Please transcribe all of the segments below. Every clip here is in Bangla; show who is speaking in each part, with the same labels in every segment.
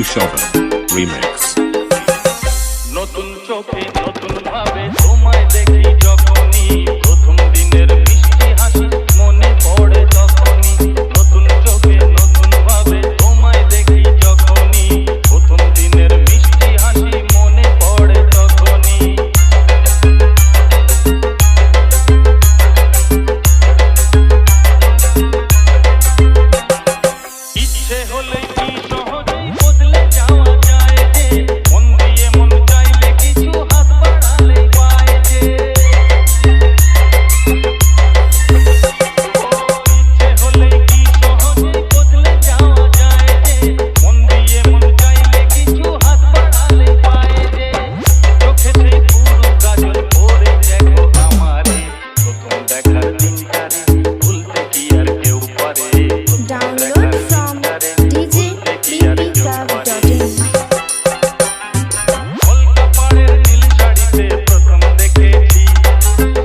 Speaker 1: Chushovan Remix.
Speaker 2: নতুন চোখে নতুন ভাবে তোমায় দেখি যখনই প্রথম দিনের মিষ্টি হাসি মনে পড়ে তখনই নতুন চোখে নতুন ভাবে তোমায় দেখি যখনই প্রথম দিনের মিষ্টি হাসি মনে পড়ে তখনই ইচ্ছে হলে কি সহজেই বদলে যাওয়া যায় যে মন দিয়ে মন চাইলে কিছু হাত বাড়ালে পায় যে ইচ্ছে হলে কি সহজেই বদলে যাওয়া যায় যে মন দিয়ে মন চাইলে কিছু হাত বাড়ালে পায় যে চোখেতে পুরো কাজল পরে দেখো আমারে প্রথম দেখার দিনটারে ভুলতে কি আর কেউ পারে
Speaker 3: Download from djppclub.in.
Speaker 2: কলকা পাড়ের নীল শাড়িতে প্রথম দেখেছি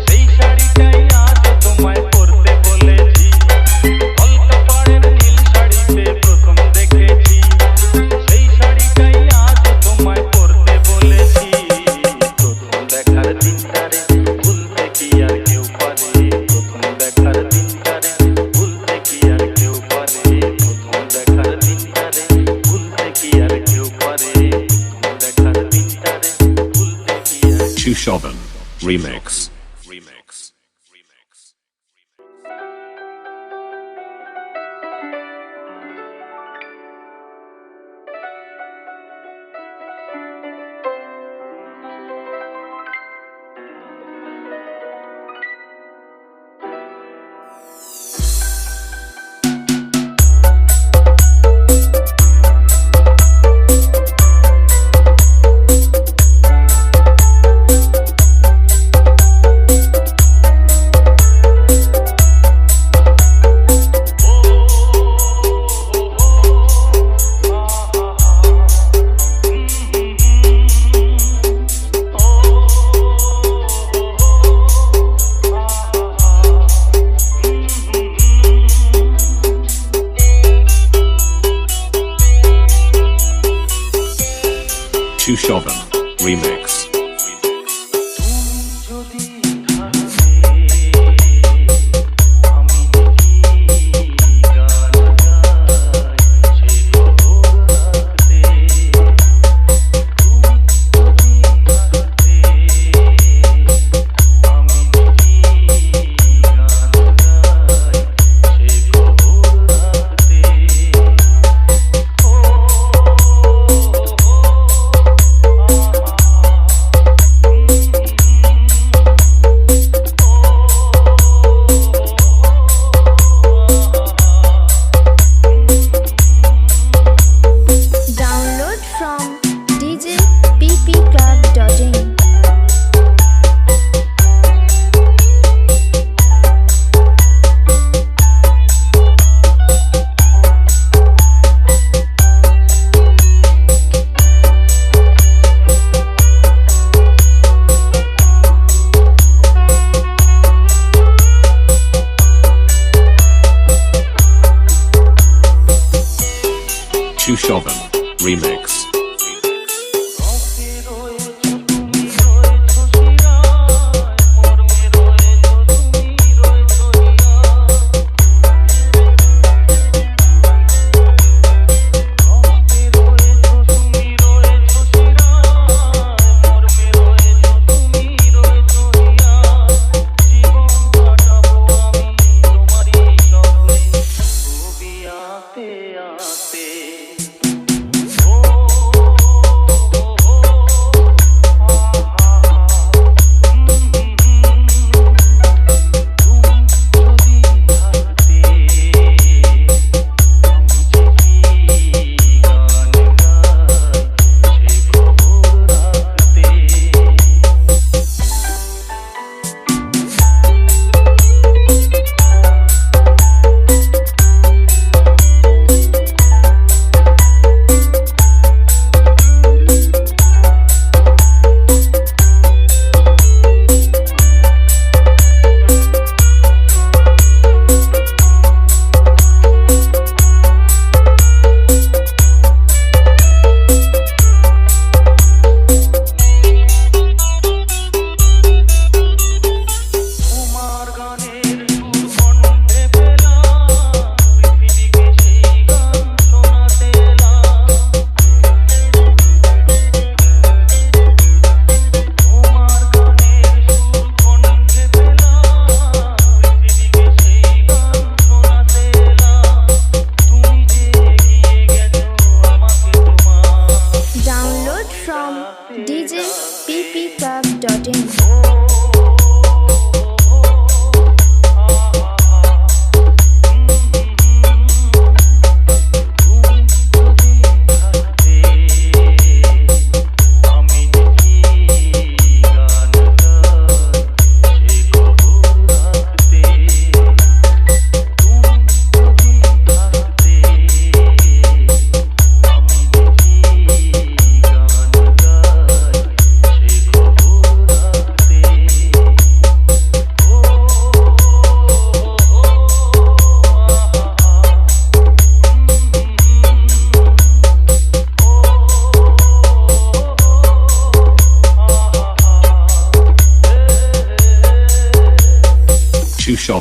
Speaker 2: সেই শাড়িটাই আজ তোমায় পরতে বলেছি কলকা পাড়ের নীল শাড়িতে প্রথম দেখেছি সেই শাড়িটাই আজ তোমায় পরতে বলেছি প্রথম দেখার দিনটারে ভুলতে কি আর কেউ পারে প্রথম দেখার দিনটারে ভুলতে কি আর কেউ পারে প্রথম দেখার দিনটারে ভুলতে কি আর কেউ পারে প্রথম দেখার দিনটারে ভুলতে কি আর
Speaker 1: Chushovan Remix. Chushovan Remix.
Speaker 2: যদি থাকে আমি কি গান গাই সে খবর রাখতে তুমি যদি থাকে আমি কি গান গাই সে খবর রাখতে
Speaker 3: Download from djppclub.in.
Speaker 1: Chushovan Remix.
Speaker 2: আতে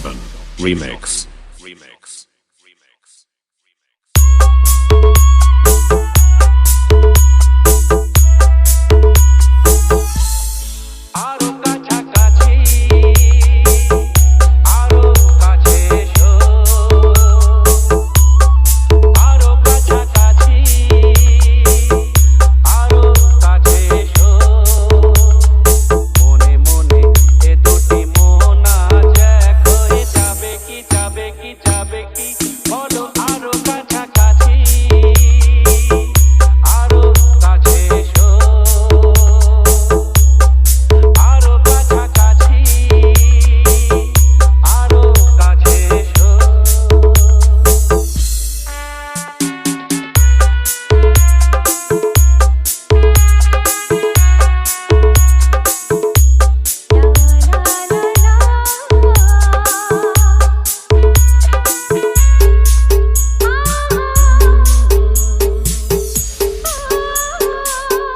Speaker 1: Shovan Remix. Remix.
Speaker 2: আরো কাছাকাছি আরো কাছে এসো আরো কাছাকাছি আরো কাছে এসো মনে মনে এ দুটি মন আজ এক হয়ে যাবে কি যাবে কি যাবে কি বলো আরো কাছাকাছি আরো কাছে এসো আরো কাছাকাছি আরো কাছে এসো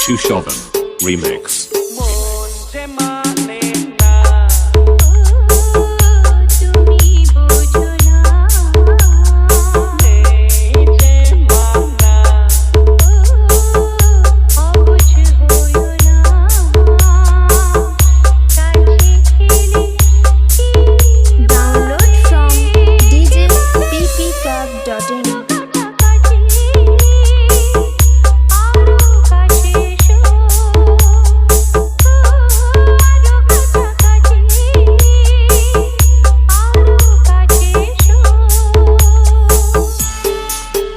Speaker 1: Chu Shovan Remix.
Speaker 2: মন যে মানে না
Speaker 4: তুমি বোঝো না
Speaker 2: নেই যে মানা
Speaker 4: অবুঝ হইও না কাছে এলে
Speaker 3: Download from djppclub.in.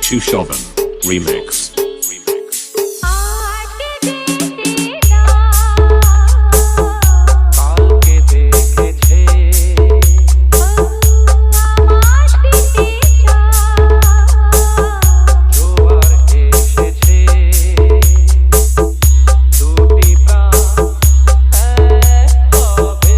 Speaker 1: Chu Shovan Remix.
Speaker 2: কালকে দেখেছে জোয়ার এসেছে দুটি প্রাণ এক হবে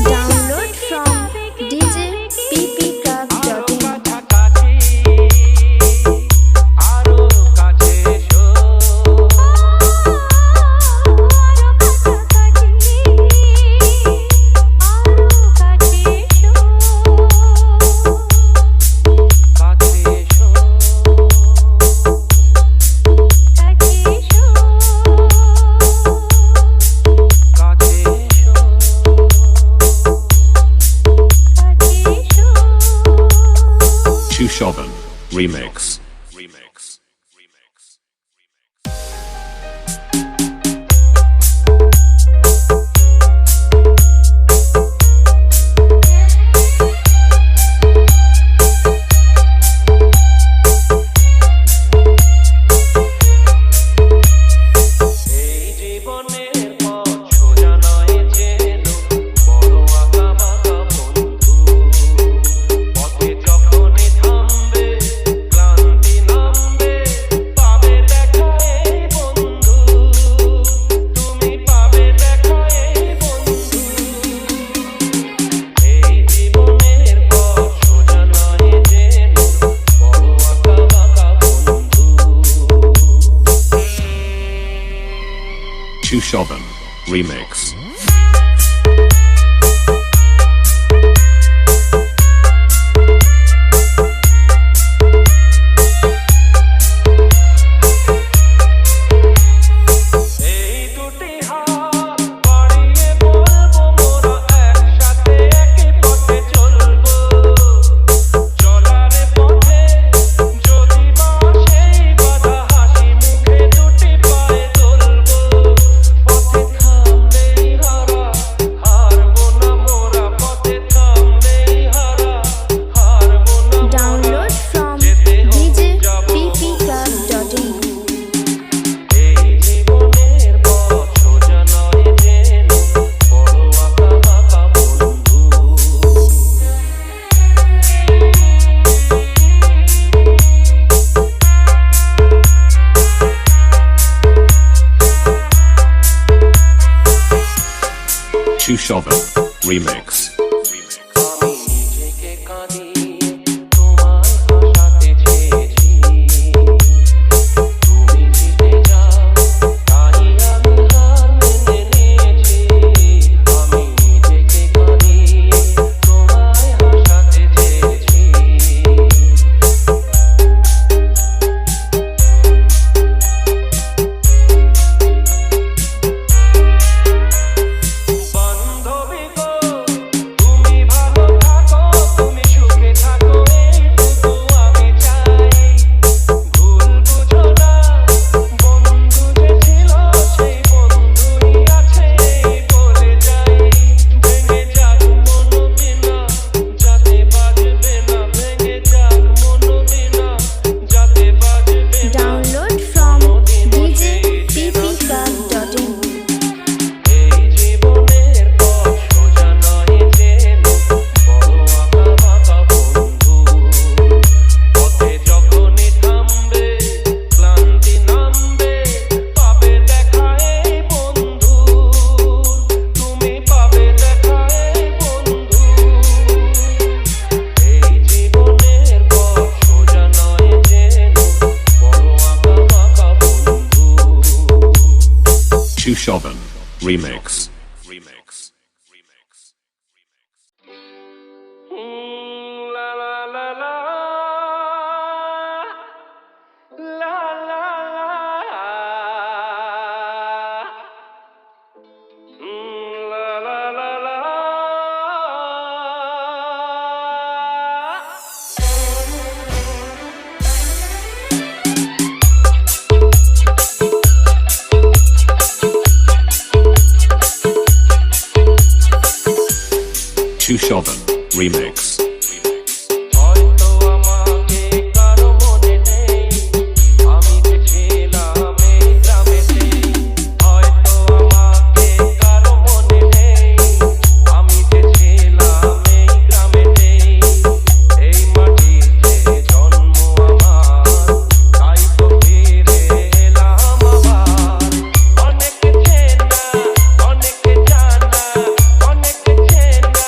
Speaker 3: Download from djppclub.in.
Speaker 2: কাছাকাছি আরো কাছে এসো কাছে এসো কাছে এসো
Speaker 1: Chu Shovan Remix. Remix. Remix.
Speaker 2: এই জীবনের পথ সোজা নয় যেন বড় আঁকাবাঁকা বন্ধু পথে যখনই থামবে ক্লান্তি নামবে পাবে দেখা এই বন্ধু তুমি পাবে দেখা এই বন্ধু এই জীবনের পথ সোজা নয় যেন বড় আঁকাবাঁকা বন্ধু
Speaker 1: Chu Shovan Remix.
Speaker 2: এই দুটি হাত বাড়িয়ে বলবো মোরা একসাথে একই পথে চলবো চলার পথে যদি বা সেই বাধা হাসি মুখে দুটি পায়ে চলবো পথে থামলেই হারা
Speaker 1: Chushovan Remix.
Speaker 5: আমি নিজেকে কাঁদিয়ে তোমায় হাসাতে চেয়েছি, তুমি জিতে যাও তাই আমি হার মেনে নিয়েছি। আমি নিজেকে কাঁদিয়ে তোমায় হাসাতে চেয়েছি। বান্ধবী গো তুমি ভালো থাকো, তুমি সুখে থাকো, এইটুকু আমি চাই। ভুল বুঝো না, বন্ধু যে ছিল সেই বন্ধুই আছে বলে যাই। ভেঙে যাক মনোবিনা যাতে বাজবে না, ভেঙে যাক মনোবিনা যাতে বাজবে না।
Speaker 3: Download from djppclub.in.
Speaker 5: এই জীবনের পথ সোজা নয় যেন, বড় আঁকা বাঁকা বন্ধু। পথে যখনই থামবে ক্লান্তি নামবে, পাবে দেখা এই বন্ধু, তুমি পাবে দেখা এই বন্ধু। এই জীবনের পথ সোজা নয় যেন, বড় আঁকা বাঁকা বন্ধু।
Speaker 1: Chushovan Remix.
Speaker 5: La la la la la la la la la la la.
Speaker 1: Chushovan Remix.
Speaker 5: হয়তো আমাকে কারো মনে নেই, আমি যে ছিলাম এই গ্রামেতে। হয়তো আমাকে কারো মনে নেই, আমি যে ছিলাম এই গ্রামেতে। এই মাটিতে জন্ম আমার, তাই তো ফিরে এলাম আবার। অনেকে চেনা অনেকে জানা, অনেকে চেনা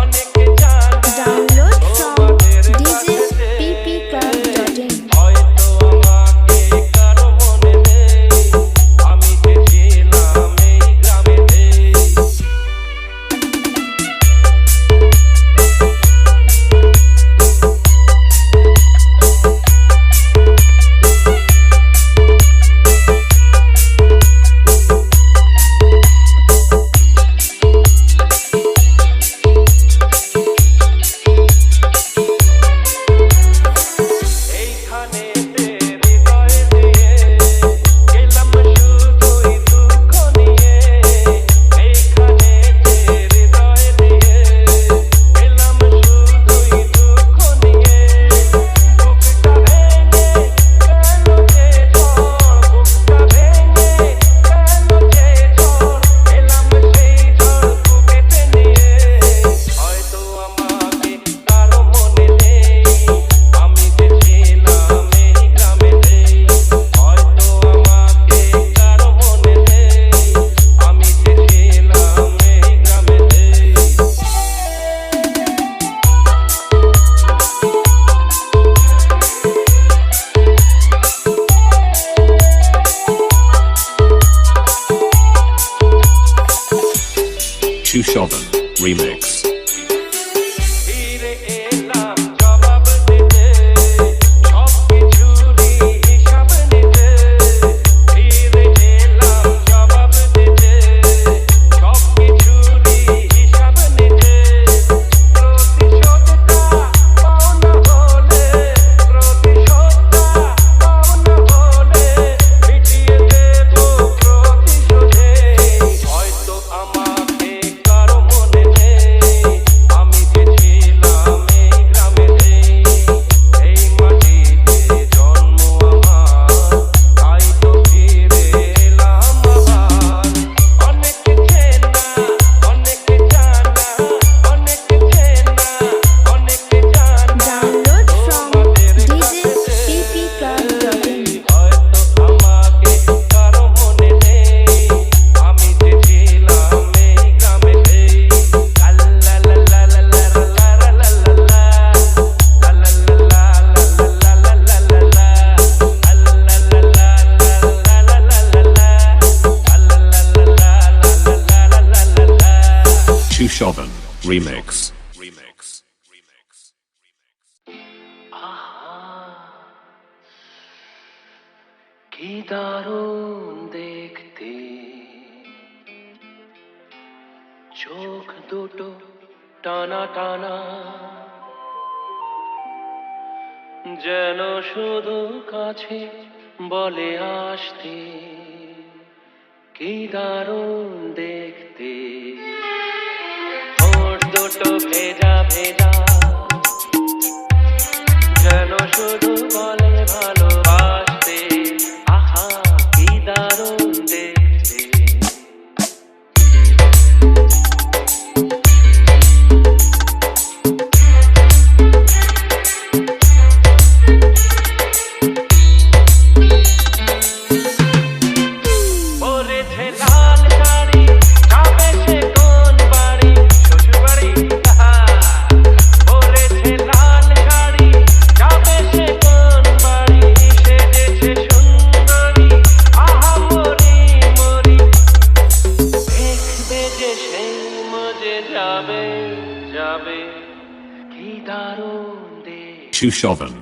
Speaker 5: অনেকে জানা।
Speaker 3: Download from djppclub.in.
Speaker 5: হয়তো আমাকে কারো মনে নেই, আমি যে ছিলাম এই গ্রামেতে। এইখানেতে হৃদয় দিয়ে গেলাম শুধুই দুঃখ নিয়ে। এইখানেতে হৃদয় দিয়ে গেলাম শুধুই দুঃখ নিয়ে। বুকটা ভেঙে গেল যে ঝড়, বুকটা ভেঙে গেল যে ঝড়, এলাম সেই ঝড় বুকেতে নিয়ে। হয়তো আমাকে কারো মনে নেই, আমি যে ছিলাম এই গ্রামেতে। হয়তো আমাকে কারো মনে নেই, আমি যে ছিলাম এই গ্রামেতে।
Speaker 1: Chushovan Remix.
Speaker 5: ফিরে এলাম জবাব দিতে, সবকিছুরই হিসাব নিতে। ফিরে এলাম জবাব দিতে, সবকিছুরই হিসাব নিতে। প্রতিশোধটা পাও না হলে, প্রতিশোধটা পাও না হলে, মিটিয়ে দেবো প্রতিশোধে। হয়তো আমাকে কারো মনে নেই,
Speaker 1: Sushovan Remix.
Speaker 5: কি দারুণ দেখতে চোখ দুটো টানা টানা যেন শুধু কাছে বলে আসতে কি দারুণ দেখতে ঠোঁট দুটো ভেজা ভেজা যেন শুধু বলে ভালোবাসতে আহা কি দারুণ দেখতে পরেছে লাল শাড়ি যাবে সে কোন বাড়ি শ্বশুর বাড়ি পরেছে লাল শাড়ি যাবে সে কোন বাড়ি সেজেছে সুন্দরী আহা মরি মরি দেখবে যে সেই মজে যাবে যাবে কি দারুণ দেখ
Speaker 1: Sushovan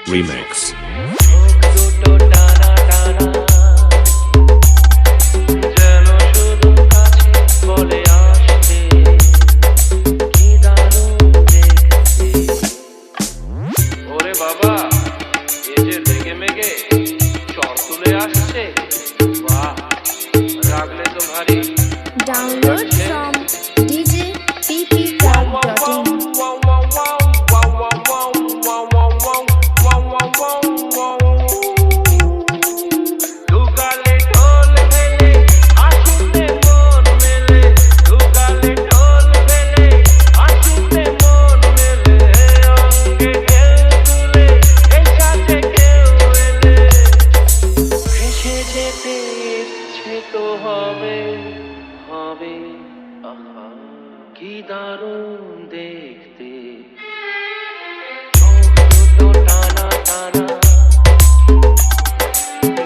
Speaker 1: Remix.
Speaker 5: দুটো টানা টানা যেন শুধু কাছে বলে আসতে কি দারুণ দেখতে ওরে বাবা এ যে রেগে মেগে চর তুলে আসছে বাহ রাগলে তো ভারী
Speaker 3: Download from djppclub.in.
Speaker 5: দুগালে ঢোল ফেলে আসিতে মন মেলে দুগালে ঢোল ফেলে আসিতে মন মেলে অঙ্গে কেউ তুলে এই সাথে কেউ এলে ভেসে যেতে ইচ্ছে তো হবে হবে আহা কি দারুণ দেখতে চোখ দুটো টানা টানা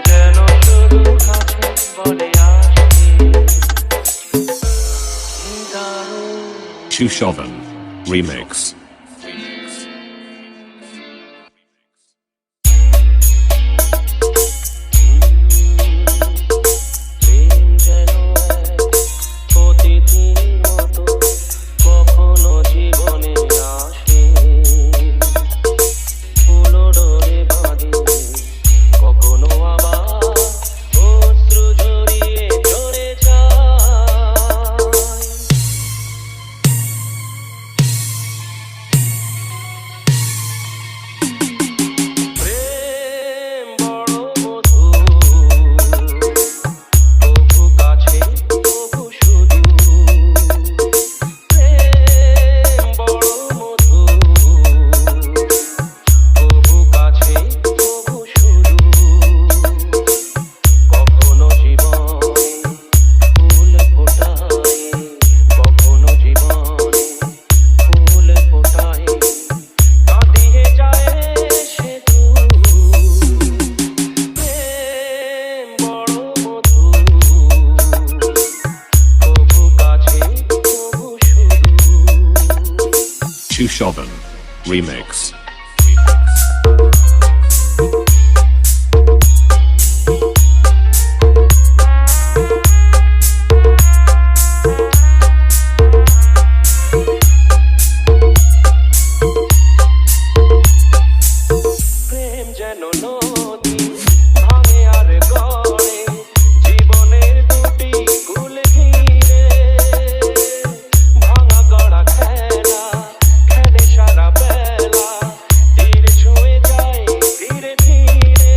Speaker 5: যেন শুধু কাছে বলে আসতে কি দারুণ
Speaker 1: Sushovan Remix.
Speaker 5: প্রেম যেন এক অতিথির মতো কখনো জীবনে আসে ফুলো ডোরে বাঁধে কখনো আবার অশ্রু ঝরিয়ে চলে যায় প্রেম বড় মধুর তবু কাছে তবু শুধু প্রেম বড় মধুর তবু কাছে তবু শুধু কখনো জীবনে ফুল ফোটায় কখনো জীবনে ফুল ফোটায় কাটিয়ে যায় সে দূর প্রেম বড় মধুর তবু কাছে তবু শুধু
Speaker 1: Sushovan Remix.
Speaker 5: প্রেম যেন নদী ভাঙে আর গড়ে জীবনের দুটি কুল ঘিরে ভাঙা গড়া খেলা খেলে সারা বেলা তীর ছুঁয়ে যায় ধীরে ধীরে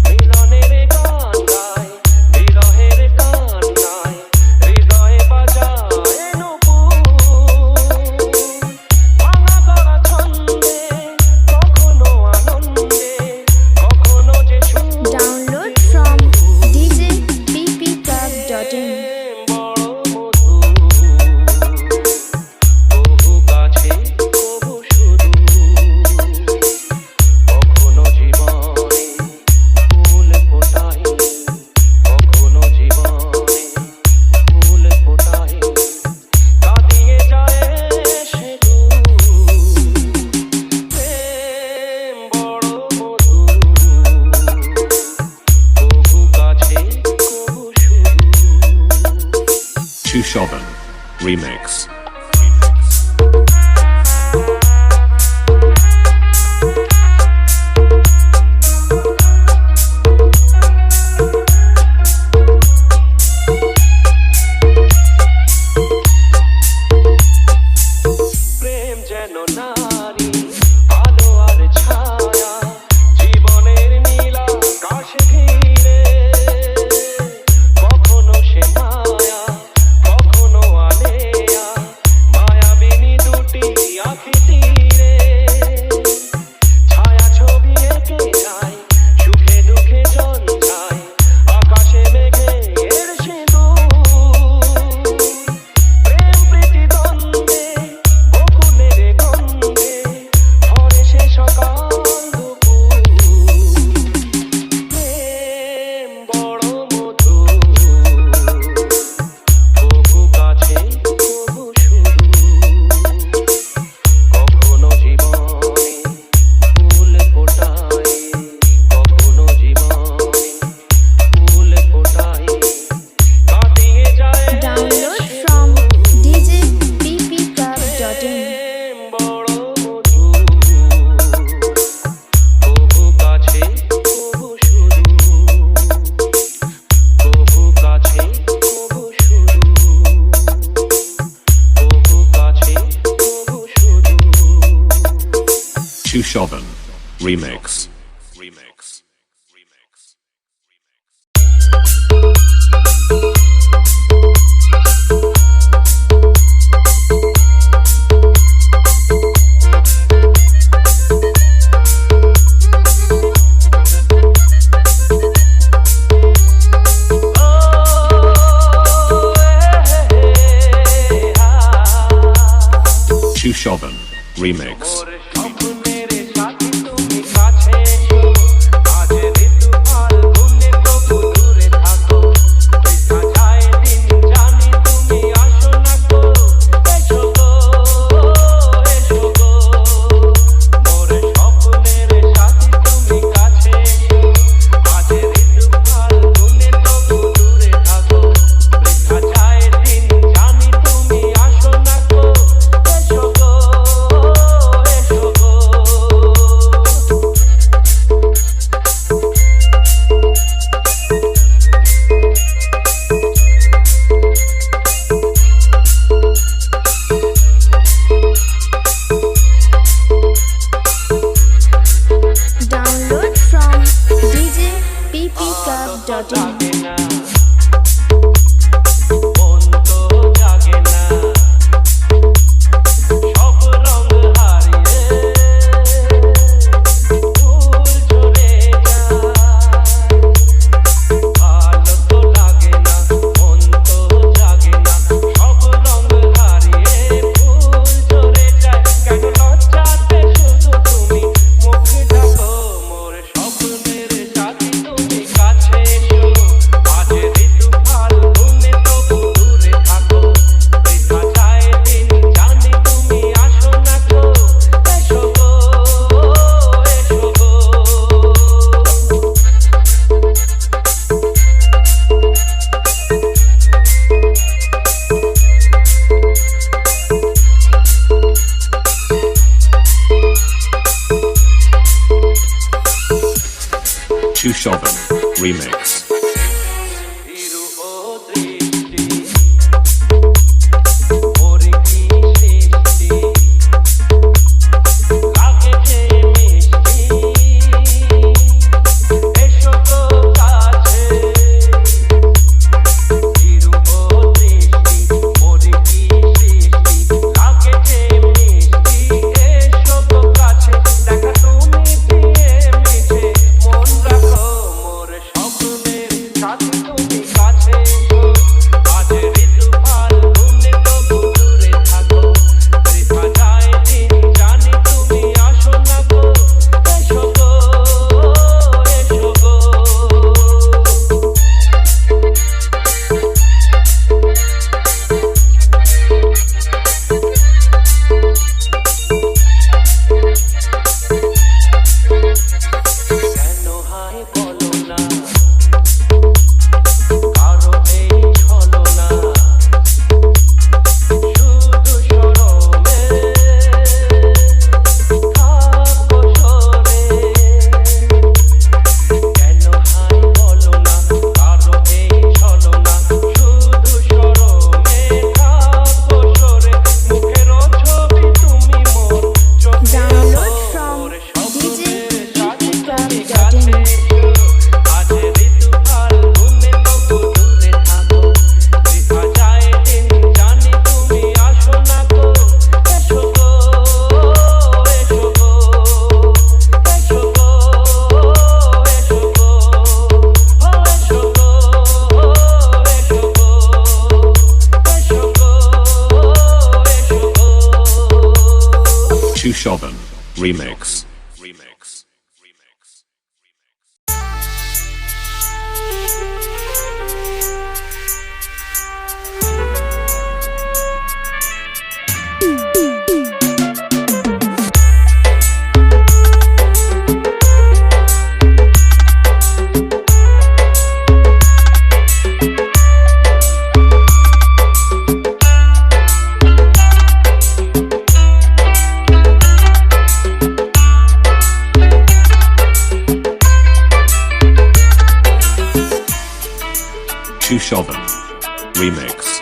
Speaker 5: মিলনের গান গায় বিরহের গান গায় হৃদয়ে বাজায় নূপুর ভাঙা গড়া ছন্দে কখনো আনন্দে কখনো যে
Speaker 3: Download from djppclub.in.
Speaker 5: বড় মধুর বহু কাছে বহু শুধু কখনো জীবনে ফুল ফোটায় কখনো জীবনে ফুল ফোটায়
Speaker 1: Chushovan Remix.
Speaker 5: প্রেম যেন নারী আলো আর ছায়া জীবনের নীল আকাশ ঘিরে কখনো সে মায়া কখনো আলেয়া মায়াবিনী দুটি আঁখি তীরে ছায়া ছবি এঁকে যায় সুখে দুঃখে জঞ্জায় আকাশে মেঘে এর সিঁদুর প্রেম প্রীতি দ্বন্দ্বে বকুলের গন্ধে ভরে সে সকাল দুপুর প্রেম বড় মধুর কভু কাছে কভু শুধু কখনো জীবনে ফুল ফোটায় কখনো জীবনে ফুল ফোটায় কাটিয়ে যায়
Speaker 3: Download from djppclub.in.
Speaker 5: প্রেম বড় মধুর কভু কাছে কভু শুধু কভু কাছে কভু শুধু কভু কাছে কভু শুধু
Speaker 1: Chushovan Remix. Chushovan Remix.
Speaker 5: মোর স্বপ্নের সাথী তুমি কাছে এসো আজ ঋতু ফাল্গুনে তবু দূরে থাকো বৃথা যায় দিন জানি তুমি আসো না গো এসো গো এসো গো মোর স্বপ্নের সাথী তুমি কাছে এসো আজ ঋতু ফাল্গুনে তবু দূরে থাকো বৃথা যায় দিন জানি তুমি আসো না গো এসো গো এসো গো
Speaker 3: Download from djppclub.in.
Speaker 5: জাগে না মন তো জাগে না সব রং হারিয়ে ফুল ঝরে যায় ভালো তো লাগে না মন তো জাগে না সব রং হারিয়ে ফুল ঝরে যায় কেন লজ্জাতে শুধু তুমি মুখ ঢাকো মোর স্বপ্নের সাথী তুমি কাছে এসো আজ ঋতু ফাল্গুনে তবু দূরে থাকো বৃথা যায় দিন জানি তুমি আসো না গো এসো গো এসো গো
Speaker 1: Chushovan Remix.
Speaker 5: হিরু ও দৃষ্টি ওরে কি সৃষ্টি লাগে যে মিষ্টি এসো গো কাছে হিরু ও দৃষ্টি ওরে কি সৃষ্টি লাগে যে মিষ্টি এসো গো কাছে দেখা তুমি দিয়ে মিশে মন রাখো মোর স্বপ্ন
Speaker 1: Chushovan Remix. Chushovan Remix.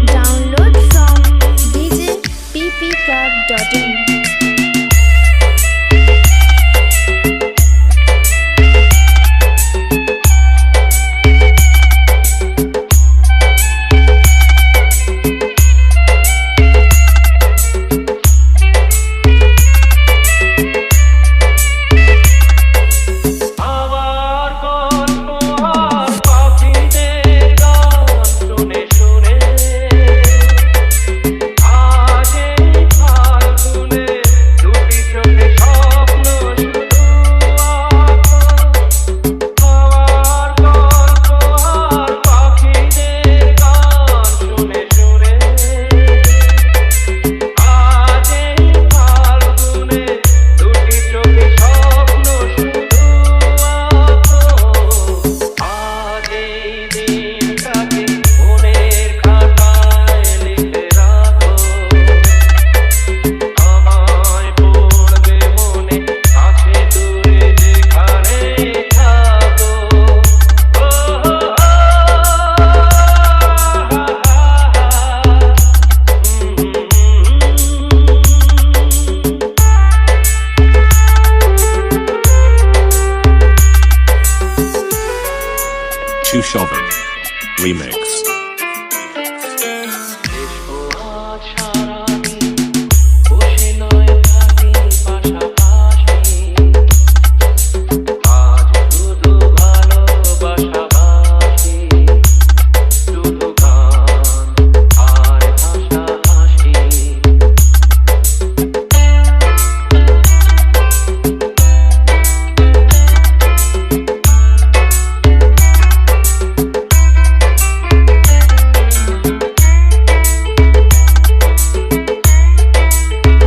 Speaker 3: Download from djppclub.in.
Speaker 5: আবার গল্প আর পাখিদের গান শুনে শুনে আজ এই ফাল্গুনে দুটি চোখে স্বপ্ন শুধু আবার গল্প আর পাখিদের গান শুনে শুনে আজ এই ফাল্গুনে দুটি চোখে স্বপ্ন শুধু আজ এই দিনটাকে মনের খাতায় লিখে রাখো আমায় পড়বে মনে আছে দূরে যেখানে থাকো
Speaker 1: Chushovan Remix.
Speaker 5: আজ সারাদিন বসে নয় থাকি পাশাপাশি আজ শুধু ভালোবাসাবাসি শুধু গান আর হাসাহাসি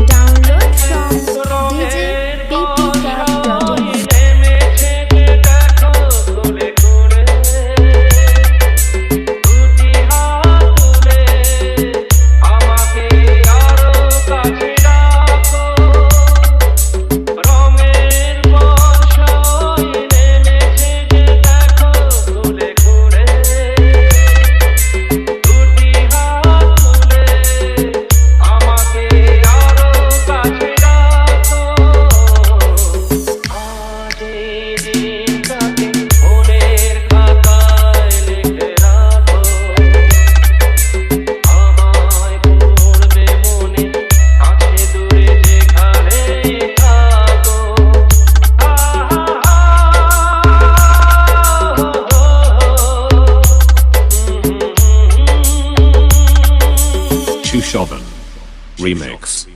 Speaker 3: Download from
Speaker 5: রঙের
Speaker 3: djppclub.in.
Speaker 5: নেমেছে যে দেখো কোলে কোলে দুটি হাত তুলে আমাকে আরো কাছে রাখো রঙের বর্ষায় নেমেছে যে দেখো কোলে কোলে দুটি হাত তুলে আমাকে আরো কাছে রাখো আজ এই দিনটাকে মনের খাতায় লিখে রাখো আমায় পড়বে মনে আছে দূরে যেখানে থাকো
Speaker 1: Chushovan Remix.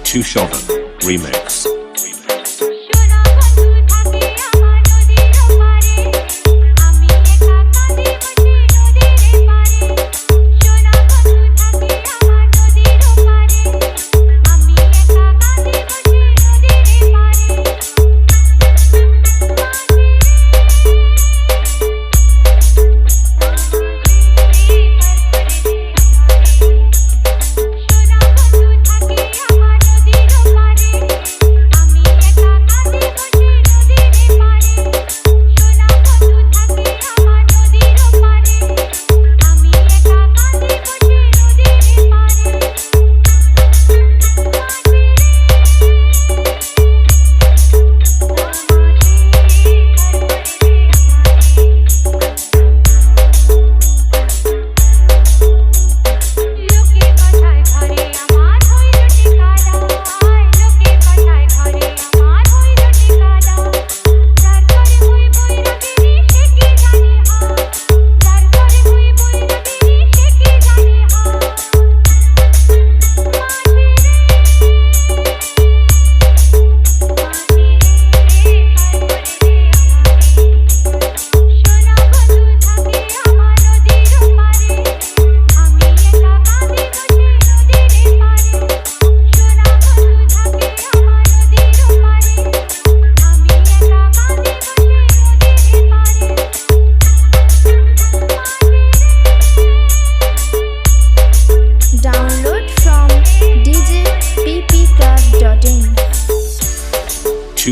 Speaker 1: Chushovan Remix.
Speaker 4: সোনা বন্ধু থাকে আমার নদীর পারে আমি একা কাঁদি বসে নদীর পারে সোনা বন্ধু থাকে আমার নদীর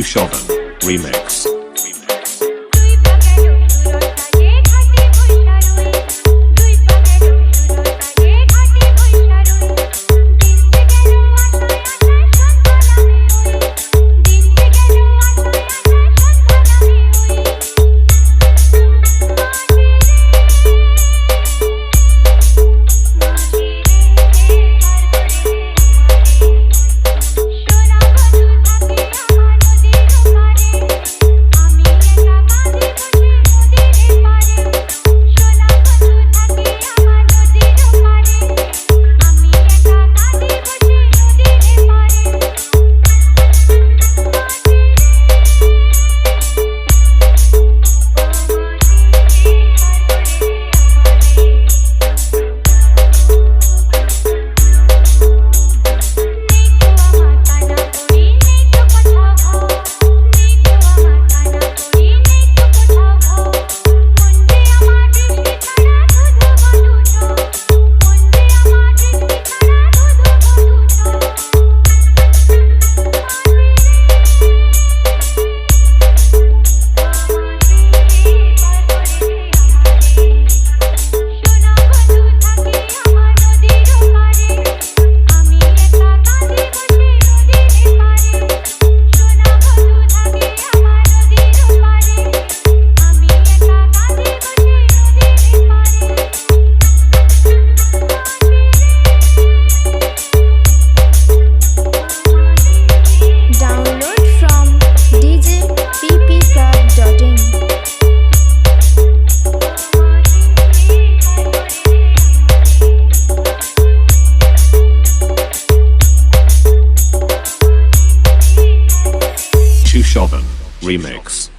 Speaker 1: Chushovan Remix.
Speaker 4: দুই পাগেলো সুরত লাগে ঘাটে বৈশা রই দুই পাগেলো সুরত লাগে ঘাটে বৈশা রই দিন গেল আশায় আশায় সন্ধ্যা নামে ওই দিন গেল আশায় আশায় সন্ধ্যা নামে
Speaker 3: Download from djppclub.in.
Speaker 1: Chushovan Remix.